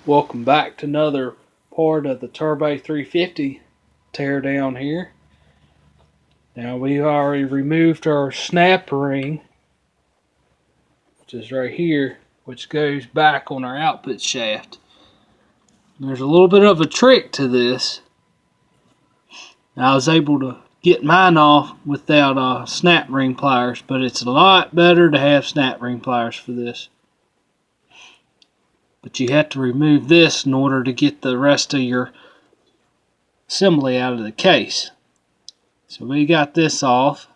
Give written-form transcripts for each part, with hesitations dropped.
Welcome back to another part of the th350 tear down here. Now we've already removed our snap ring, which is right here, which goes back on our output shaft. There's a little bit of a trick to this. I was able to get mine off without snap ring pliers, but it's a lot better to have snap ring pliers for this. But you have to remove this in order to get the rest of your assembly out of the case. So we got this off.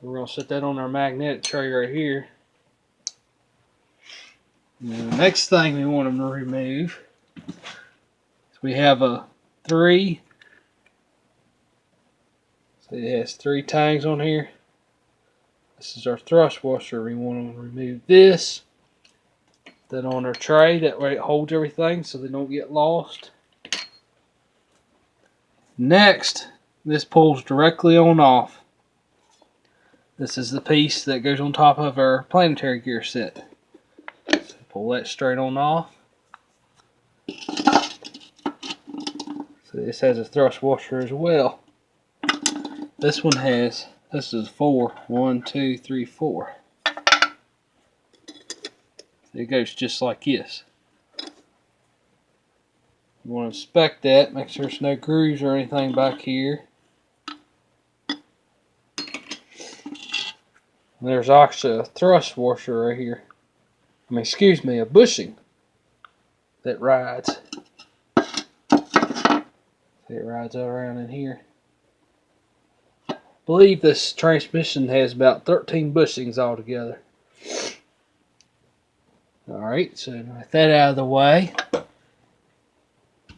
We're going to set that on our magnetic tray right here. Now the next thing we want to remove is we have a 3. So it has 3 tangs on here. This is our thrust washer. We want to remove this. That on our tray, that way it holds everything so they don't get lost. Next, this pulls directly on off. This is the piece that goes on top of our planetary gear set. So pull that straight on off. So this has a thrust washer as well. This one has, this is 4. 1, 2, 3, 4. It goes just like this. You want to inspect that, make sure there's no grooves or anything back here. And there's actually a thrust washer right here. Excuse me, a bushing that rides. It rides all around in here. I believe this transmission has about 13 bushings altogether. Alright, so with that out of the way,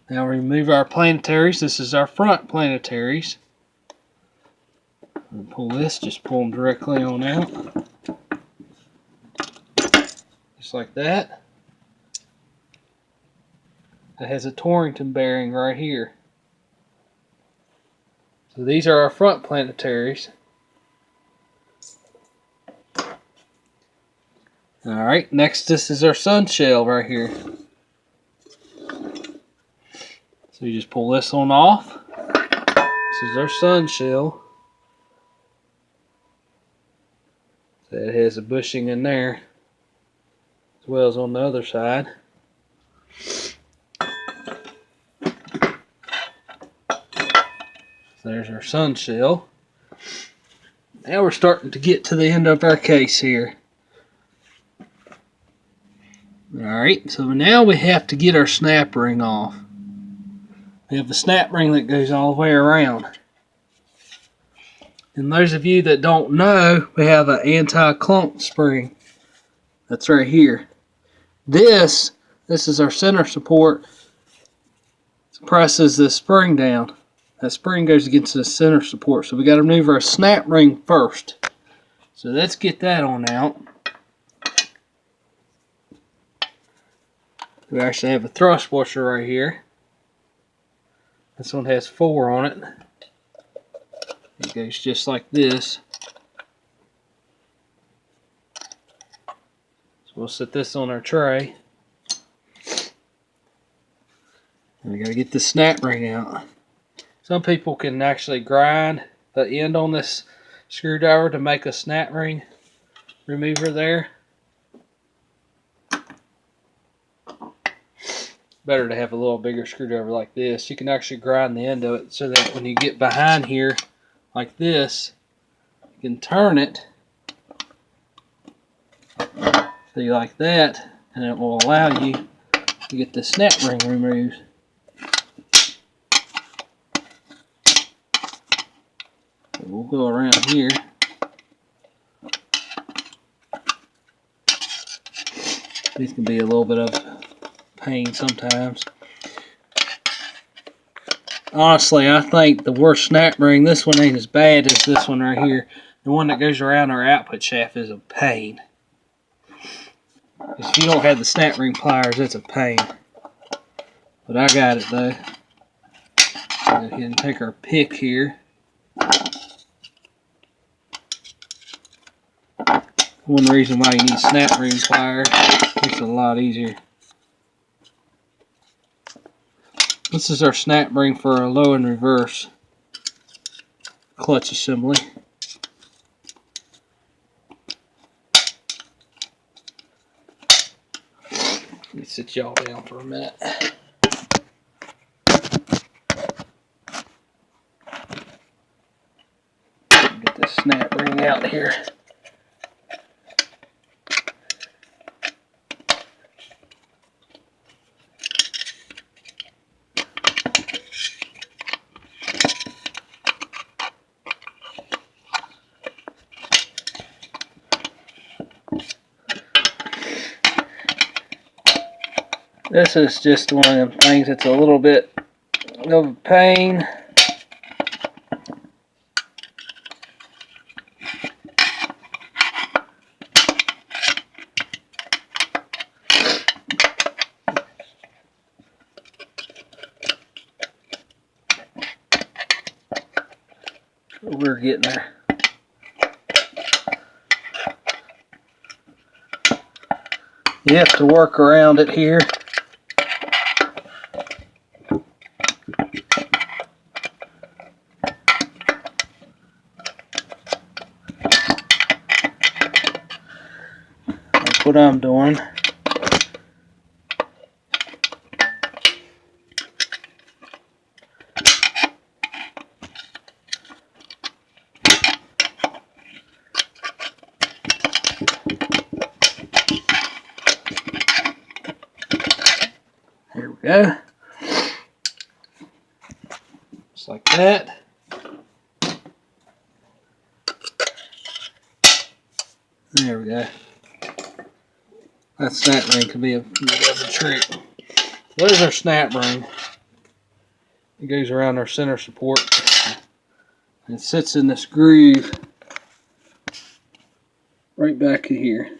now remove our planetaries. This is our front planetaries. Pull this, just pull them directly on out. Just like that. It has a Torrington bearing right here. So these are our front planetaries. Alright, next this is our sun shell right here. So you just pull this on off. This is our sun shell. So it has a bushing in there, as well as on the other side. So there's our sun shell. Now we're starting to get to the end of our case here. Alright, so now we have to get our snap ring off. We have the snap ring that goes all the way around. And those of you that don't know, we have an anti-clunk spring. That's right here. This is our center support. It presses the spring down. That spring goes against the center support. So we got to remove our snap ring first. So let's get that on out. We actually have a thrust washer right here. This one has 4 on it. It goes just like this. So we'll set this on our tray. And we got to get the snap ring out. Some people can actually grind the end on this screwdriver to make a snap ring remover there. Better to have a little bigger screwdriver like this. You can actually grind the end of it so that when you get behind here like this, you can turn it see like that, and it will allow you to get the snap ring removed. So we'll go around here. These can be a little bit of pain sometimes. Honestly, I think the worst snap ring, this one ain't as bad as this one right here. The one that goes around our output shaft is a pain. If you don't have the snap ring pliers, it's a pain. But I got it though. Go ahead and take our pick here. One reason why you need snap ring pliers, makes it a lot easier. This is our snap ring for our low and reverse clutch assembly. Let me sit y'all down for a minute. Get this snap ring out here. This is just one of them things that's a little bit of a pain. We're getting there. You have to work around it here. That's what I'm doing. Here we go. Just like that. There we go. That snap ring could be a bit of a trick. There's our snap ring. It goes around our center support. It sits in this groove right back here.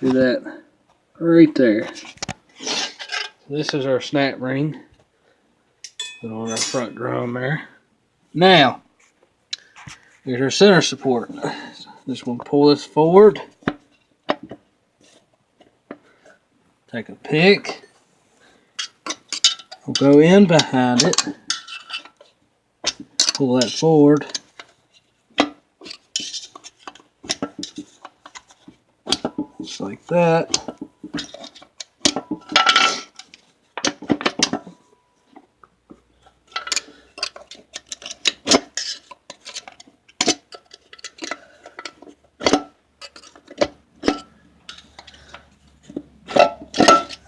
Do that right there. This is our snap ring. Put on our front drum there. Now, here's our center support. Just want to pull this forward. Take a pick. We'll go in behind it. Pull that forward. Just like that.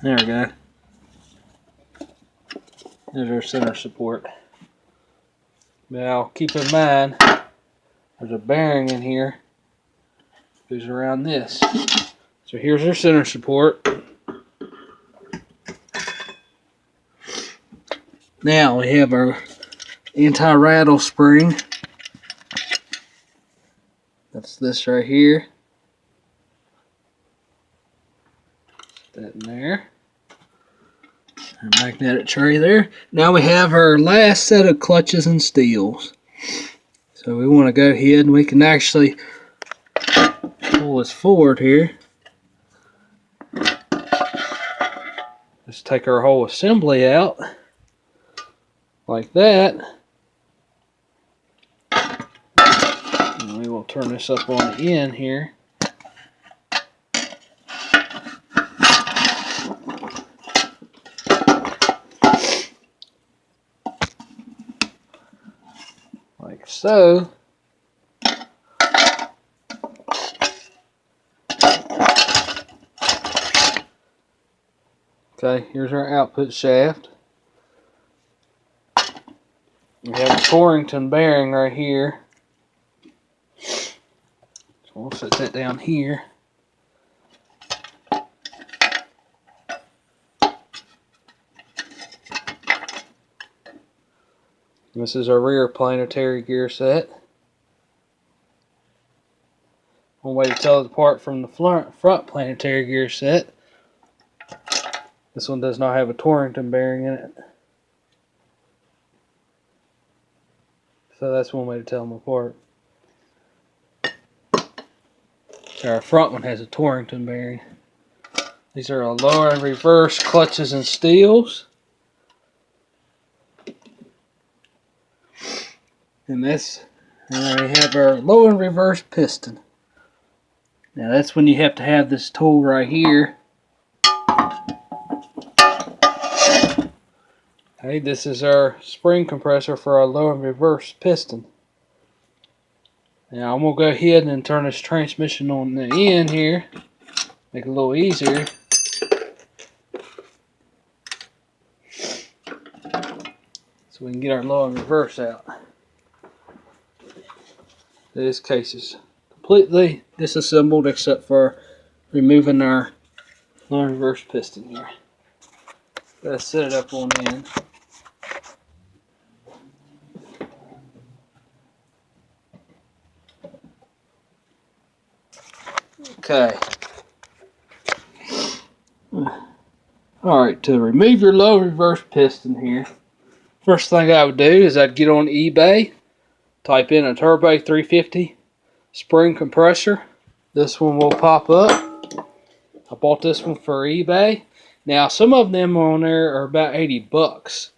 There we go. There's our center support. Now keep in mind, there's a bearing in here. Goes around this. So here's our center support. Now we have our anti-rattle spring. That's this right here. Put that in there. Our magnetic tray there. Now we have our last set of clutches and steels. So we want to go ahead and we can actually pull this forward here. Just take our whole assembly out like that. And we will turn this up on the end here. Like so. Okay, here's our output shaft. We have a Torrington bearing right here. So we'll set that down here. This is our rear planetary gear set. One way to tell it apart from the front planetary gear set. This one does not have a Torrington bearing in it. So that's one way to tell them apart. So our front one has a Torrington bearing. These are our lower and reverse clutches and steels. And we have our low and reverse piston. Now that's when you have to have this tool right here. Okay, this is our spring compressor for our low and reverse piston. Now I'm going to go ahead and turn this transmission on the end here. Make it a little easier. So we can get our low and reverse out. This case is completely disassembled except for removing our low and reverse piston here. Let's set it up on end. Okay. Alright, to remove your low reverse piston here, first thing I would do is I'd get on eBay, type in a Turbo 350 spring compressor. This one will pop up. I bought this one for eBay. Now some of them on there are about 80 bucks.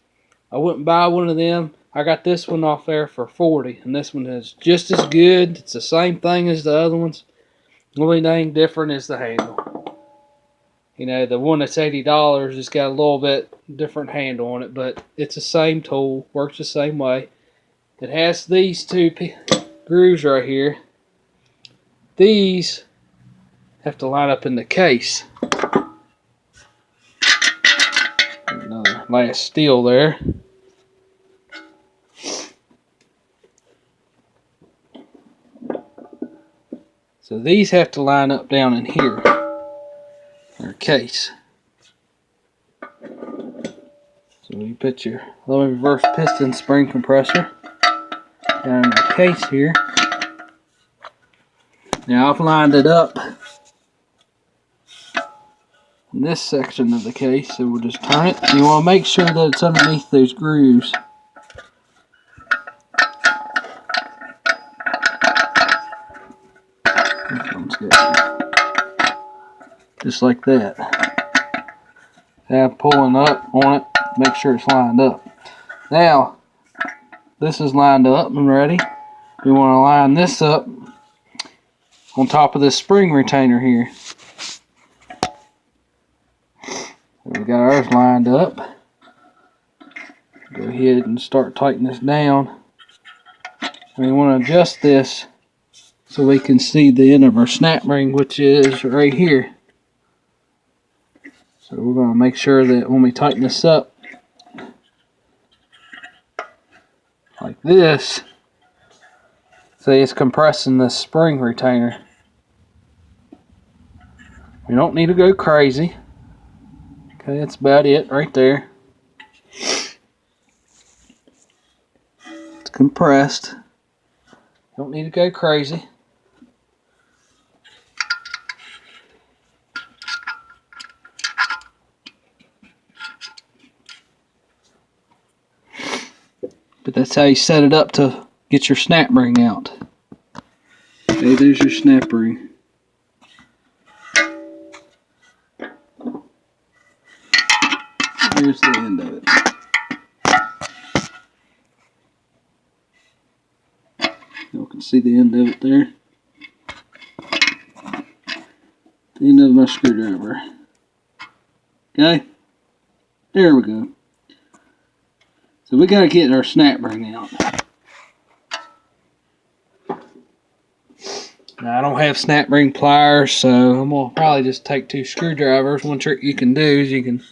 I wouldn't buy one of them. I got this one off there for 40, and this one is just as good. It's the same thing as the other ones. The only thing different is the handle. You know, the one that's $80 has got a little bit different handle on it, but it's the same tool, works the same way. It has these two grooves right here. These have to line up in the case. Another last steel there. So these have to line up down in here. Our case. So you put your low and reverse piston spring compressor down in our case here. Now I've lined it up in this section of the case, so we'll just turn it. You want to make sure that it's underneath those grooves. Just like that. Now pulling up on it, make sure it's lined up. Now, this is lined up and ready. We want to line this up on top of this spring retainer here. We got ours lined up. Go ahead and start tightening this down. We want to adjust this so we can see the end of our snap ring, which is right here. So we're going to make sure that when we tighten this up like this, see, it's compressing the spring retainer. We don't need to go crazy. Okay, that's about it right there. It's compressed. Don't need to go crazy. But that's how you set it up to get your snap ring out. Okay, there's your snap ring. Here's the end of it. You can see the end of it there. The end of my screwdriver. Okay, there we go. So we got to get our snap ring out. Now I don't have snap ring pliers, so I'm going to probably just take 2 screwdrivers. One trick you can do is you can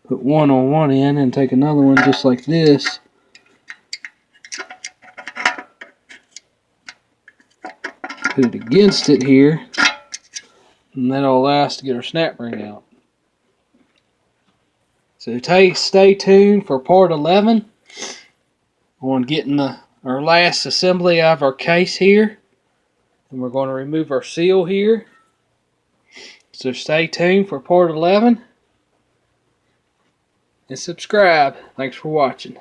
put one on one end and take another one just like this. Put it against it here, and that'll allow us to get our snap ring out. So stay tuned for part 11 on getting our last assembly of our case here. And we're going to remove our seal here. So stay tuned for part 11 and subscribe. Thanks for watching.